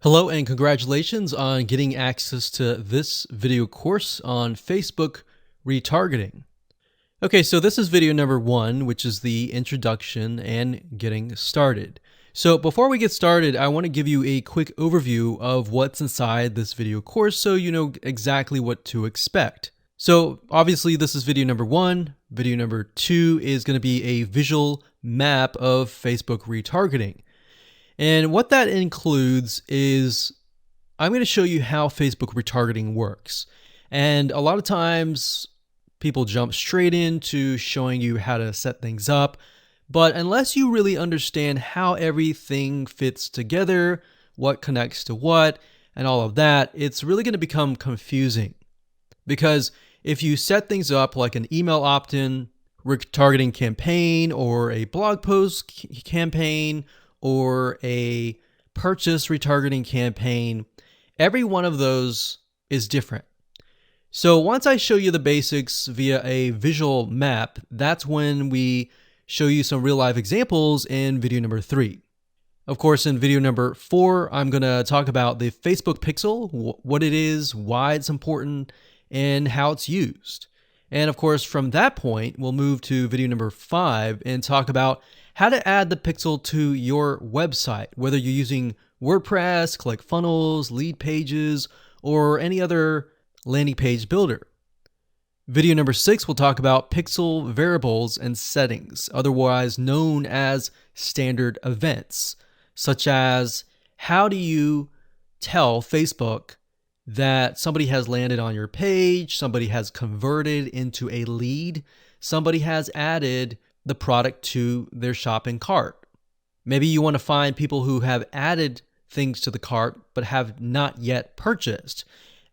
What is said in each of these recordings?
Hello and congratulations on getting access to this video course on Facebook retargeting. Okay, so this is video number 1, which is the introduction and getting started. So before we get started, I want to give you a quick overview of what's inside this video course so you know exactly what to expect. So obviously this is video number 1. Video number 2 is going to be a visual map of Facebook retargeting. And what that includes is I'm going to show you how Facebook retargeting works. And a lot of times people jump straight into showing you how to set things up. But unless you really understand how everything fits together, what connects to what, and all of that, it's really going to become confusing. Because if you set things up like an email opt-in retargeting campaign or a blog post campaign, or a purchase retargeting campaign, every one of those is different. So once I show you the basics via a visual map, that's when we show you some real life examples in video number 3. Of course, in video number 4, I'm going to talk about the Facebook Pixel, what it is, why it's important, and how it's used. And of course, from that point, we'll move to video number 5 and talk about how to add the pixel to your website, whether you're using WordPress, ClickFunnels, Leadpages, or any other landing page builder. Video number 6 will talk about pixel variables and settings, otherwise known as standard events, such as how do you tell Facebook that somebody has landed on your page, somebody has converted into a lead, somebody has added the product to their shopping cart. Maybe you want to find people who have added things to the cart but have not yet purchased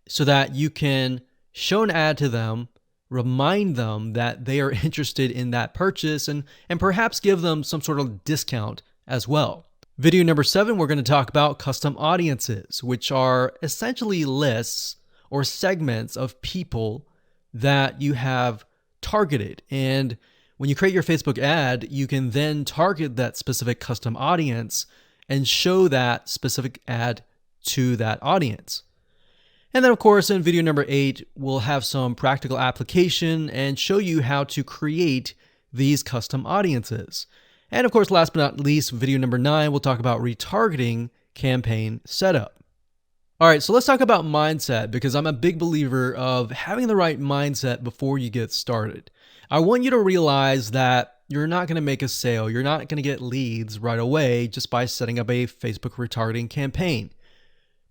so that you can show an ad to them, remind them that they are interested in that purchase, and perhaps give them some sort of discount as well. Video number 7, we're going to talk about custom audiences, which are essentially lists or segments of people that you have targeted. And when you create your Facebook ad, you can then target that specific custom audience and show that specific ad to that audience. And then of course, in video number 8, we'll have some practical application and show you how to create these custom audiences. And of course, last but not least, video number 9, we'll talk about retargeting campaign setup. All right, so let's talk about mindset, because I'm a big believer of having the right mindset before you get started. I want you to realize that you're not going to make a sale. You're not going to get leads right away just by setting up a Facebook retargeting campaign.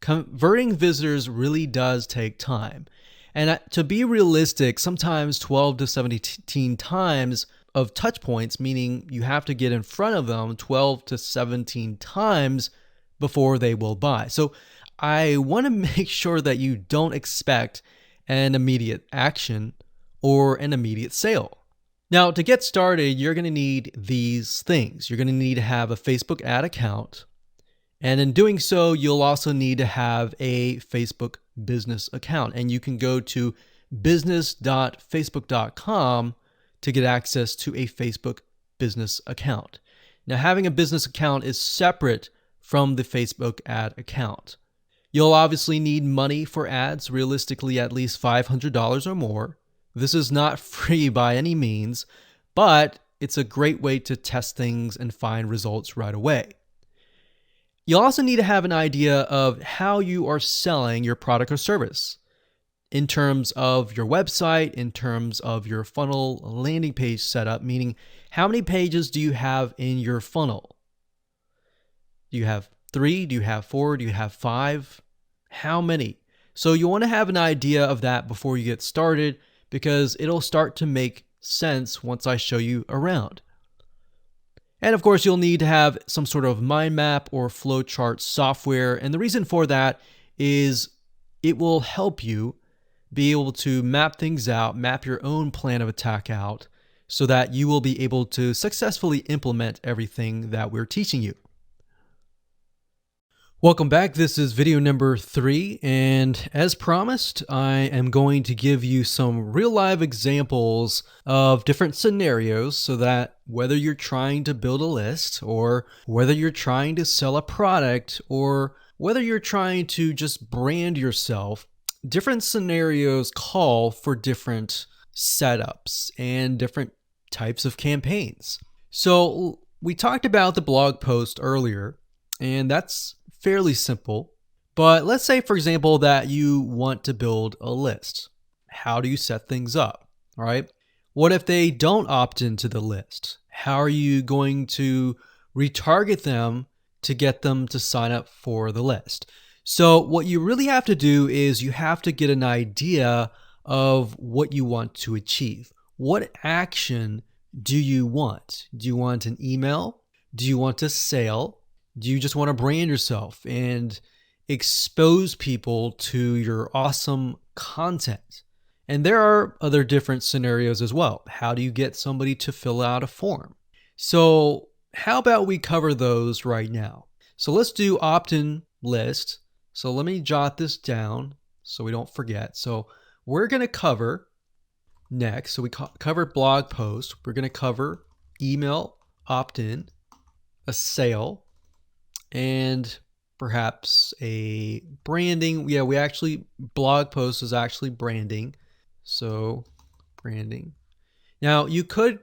Converting visitors really does take time. And to be realistic, sometimes 12 to 17 times of touch points, meaning you have to get in front of them 12 to 17 times before they will buy. So I want to make sure that you don't expect an immediate action or an immediate sale. Now, to get started, you're going to need these things. You're going to need to have a Facebook ad account. And in doing so, you'll also need to have a Facebook business account. And you can go to business.facebook.com to get access to a Facebook business account. Now, having a business account is separate from the Facebook ad account. You'll obviously need money for ads, realistically at least $500 or more. This is not free by any means, but it's a great way to test things and find results right away. You'll also need to have an idea of how you are selling your product or service in terms of your website, in terms of your funnel landing page setup, meaning how many pages do you have in your funnel? Do you have 3? Do you have 4? Do you have 5? How many? So you want to have an idea of that before you get started, because it'll start to make sense once I show you around. And of course, you'll need to have some sort of mind map or flowchart software. And the reason for that is it will help you be able to map things out, map your own plan of attack out, so that you will be able to successfully implement everything that we're teaching you. Welcome back. This is video number 3, and as promised, I am going to give you some real live examples of different scenarios so that whether you're trying to build a list, or whether you're trying to sell a product, or whether you're trying to just brand yourself, different scenarios call for different setups and different types of campaigns. So we talked about the blog post earlier, and that's fairly simple. But let's say, for example, that you want to build a list. How do you set things up? All right. What if they don't opt into the list? How are you going to retarget them to get them to sign up for the list? So what you really have to do is you have to get an idea of what you want to achieve. What action do you want? Do you want an email? Do you want a sale? Do you just want to brand yourself and expose people to your awesome content? And there are other different scenarios as well. How do you get somebody to fill out a form? So how about we cover those right now? So let's do opt-in list. So let me jot this down so we don't forget. So we're going to cover next. So we covered blog post. We're going to cover email opt-in, a sale, and perhaps a branding. Yeah, blog post is actually branding. So branding. Now you could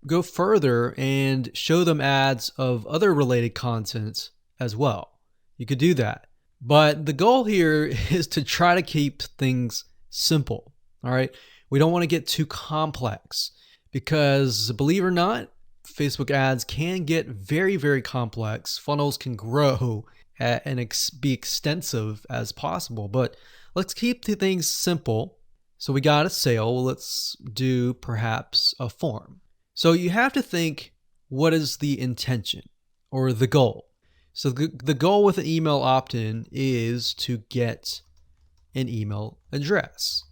go further and show them ads of other related content as well. You could do that. But the goal here is to try to keep things simple. All right. We don't want to get too complex because, believe it or not, Facebook ads can get very, very complex. Funnels can grow and be extensive as possible, but let's keep the things simple. So we got a sale. Let's do perhaps a form. So you have to think, what is the intention or the goal? So the goal with an email opt-in is to get an email address.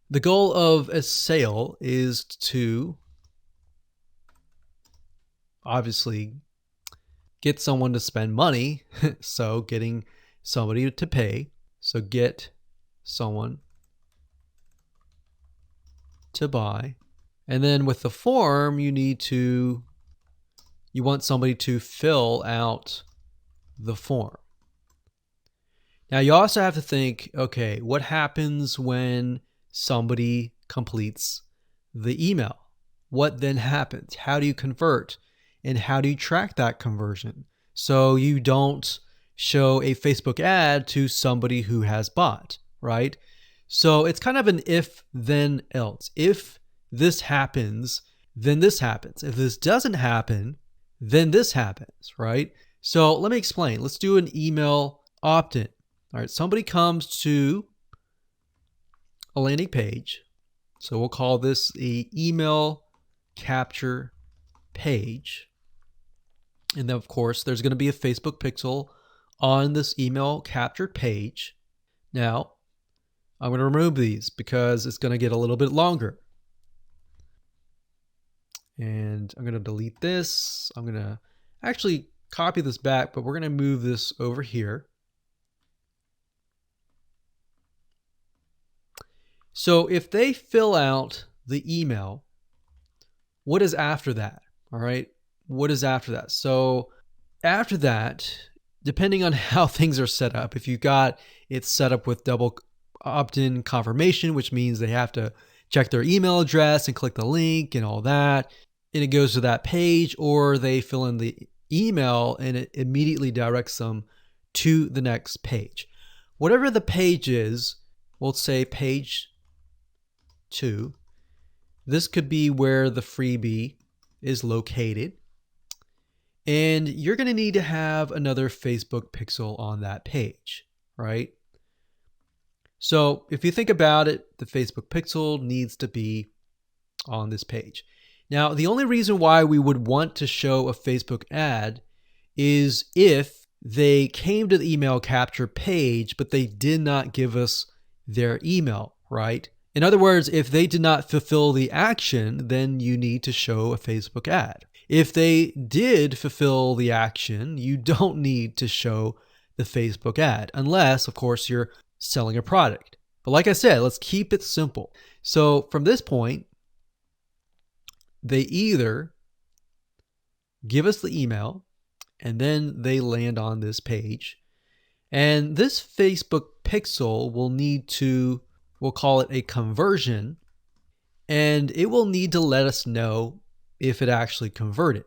The goal of a sale is to obviously get someone to spend money. So getting somebody to pay. So get someone to buy. And then with the form, you want somebody to fill out the form. Now you also have to think, okay, what happens when somebody completes the email? What then happens? How do you convert? And how do you track that conversion so you don't show a Facebook ad to somebody who has bought, right? So it's kind of an if, then, else. If this happens, then this happens. If this doesn't happen, then this happens, right? So let me explain. Let's do an email opt-in. All right, somebody comes to a landing page. So we'll call this the email capture page. And then, of course, there's going to be a Facebook pixel on this email captured page. Now, I'm going to remove these because it's going to get a little bit longer. And I'm going to delete this. I'm going to actually copy this back, but we're going to move this over here. So if they fill out the email, what is after that? All right. What is after that? So after that, depending on how things are set up, if you got it set up with double opt-in confirmation, which means they have to check their email address and click the link and all that, and it goes to that page, or they fill in the email and it immediately directs them to the next page. Whatever the page is, we'll say page 2. This could be where the freebie is located. And you're going to need to have another Facebook pixel on that page, right? So if you think about it, the Facebook pixel needs to be on this page. Now, the only reason why we would want to show a Facebook ad is if they came to the email capture page, but they did not give us their email, right? In other words, if they did not fulfill the action, then you need to show a Facebook ad. If they did fulfill the action, you don't need to show the Facebook ad, unless, of course, you're selling a product. But like I said, let's keep it simple. So from this point, they either give us the email and then they land on this page. And this Facebook pixel will need to, we'll call it a conversion, and it will need to let us know if it actually converted.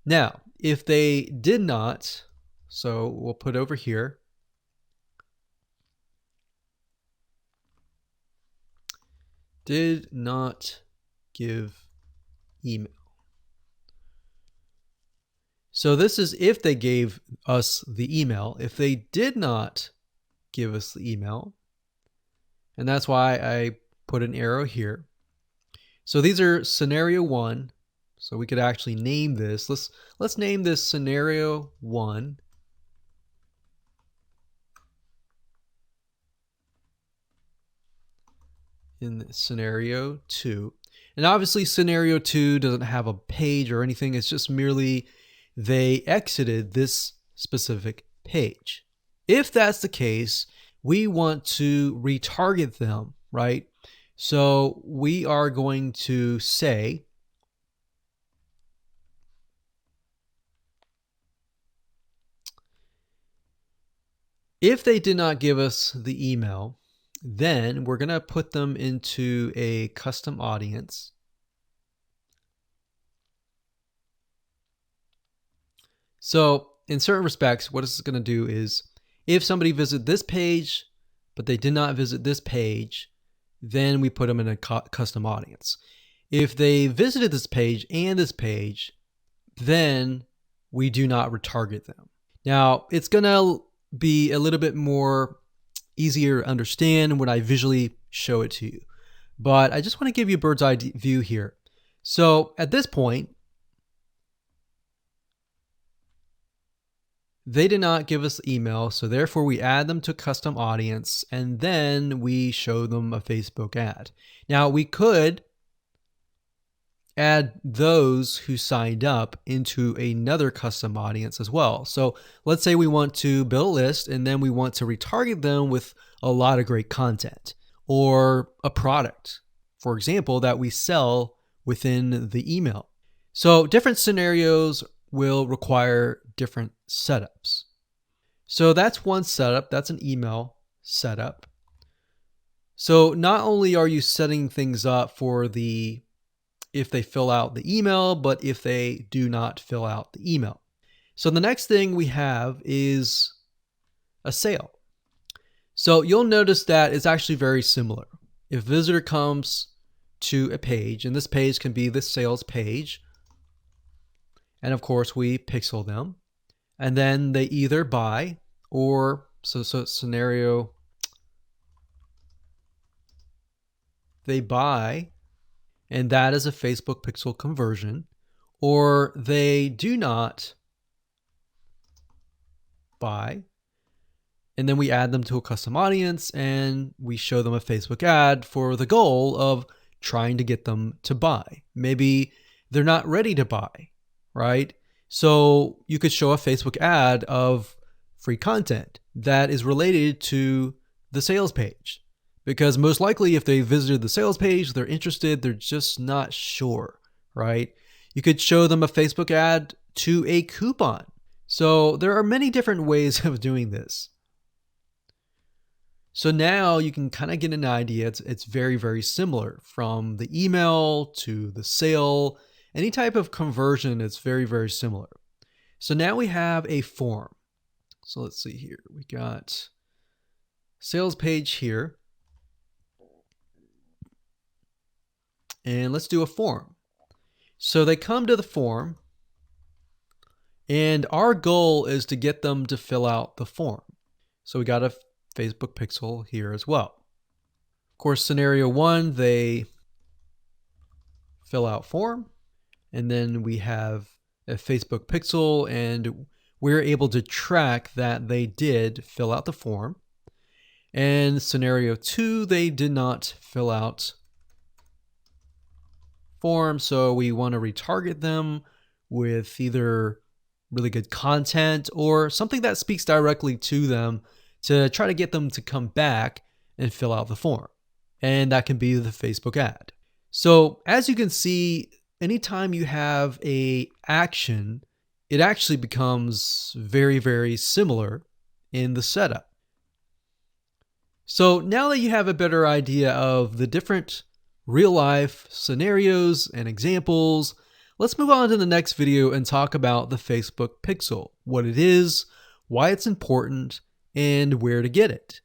Now, if they did not, so we'll put over here, did not give email. So this is if they gave us the email. If they did not give us the email, and that's why I put an arrow here. So these are scenario 1. So we could actually name this. Let's name this scenario 1. In scenario 2. And obviously scenario 2 doesn't have a page or anything. It's just merely they exited this specific page. If that's the case, we want to retarget them, right? So we are going to say if they did not give us the email, then we're going to put them into a custom audience. So in certain respects, what it's going to do is if somebody visited this page, but they did not visit this page, then we put them in a custom audience. If they visited this page and this page, then we do not retarget them. Now, it's going to be a little bit more easier to understand when I visually show it to you. But I just want to give you a bird's eye view here. So at this point, they did not give us the email, so therefore we add them to custom audience, and then we show them a Facebook ad. Now, we could add those who signed up into another custom audience as well. So let's say we want to build a list, and then we want to retarget them with a lot of great content or a product, for example, that we sell within the email. So different scenarios will require different setups. So that's one setup. That's an email setup. So not only are you setting things up for if they fill out the email, but if they do not fill out the email. So the next thing we have is a sale. So you'll notice that it's actually very similar. If a visitor comes to a page, and this page can be the sales page, and of course we pixel them, and then they either buy or, so scenario, they buy, and that is a Facebook pixel conversion, or they do not buy, and then we add them to a custom audience and we show them a Facebook ad for the goal of trying to get them to buy. Maybe they're not ready to buy, right? So you could show a Facebook ad of free content that is related to the sales page, because most likely if they visited the sales page, they're interested, they're just not sure, right? You could show them a Facebook ad to a coupon. So there are many different ways of doing this. So now you can kind of get an idea. It's very, very similar from the email to the sale. Any type of conversion, it's very, very similar. So now we have a form. So let's see here. We got sales page here. And let's do a form. So they come to the form, and our goal is to get them to fill out the form. So we got a Facebook pixel here as well. Of course, scenario 1, they fill out form, and then we have a Facebook pixel, and we're able to track that they did fill out the form. And scenario 2, they did not fill out form, so we want to retarget them with either really good content or something that speaks directly to them to try to get them to come back and fill out the form. And that can be the Facebook ad. So as you can see, anytime you have a action, it actually becomes very, very similar in the setup. So now that you have a better idea of the different real life scenarios and examples, let's move on to the next video and talk about the Facebook Pixel, what it is, why it's important, and where to get it.